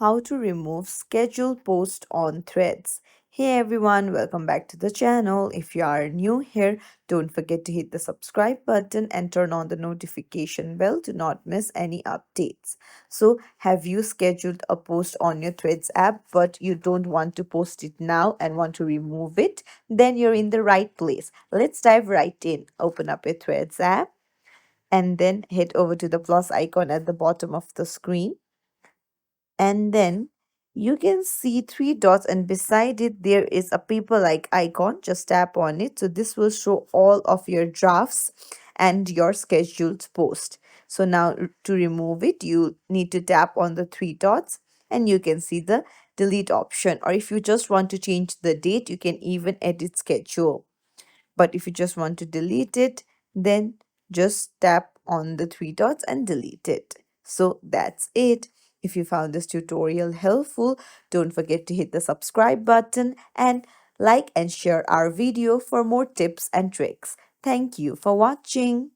how to remove scheduled post on threads. Hey everyone, welcome back to the channel. If you are new here, don't forget to hit the subscribe button and turn on the notification bell to not miss any updates. So, have you scheduled a post on your Threads app but you don't want to post it now and want to remove it? Then you're in the right place. Let's dive right in. Open up your Threads app and then head over to the plus icon at the bottom of the screen, and then you can see three dots, and beside it there is a paper like icon. Just tap on it, so this will show all of your drafts and your scheduled post. So now to remove it, you need to tap on the three dots and you can see the delete option, or if you just want to change the date, you can even edit schedule. But if you just want to delete it, then just tap on the three dots and delete it. So that's it. If you found this tutorial helpful, don't forget to hit the subscribe button and like and share our video for more tips and tricks. Thank you for watching.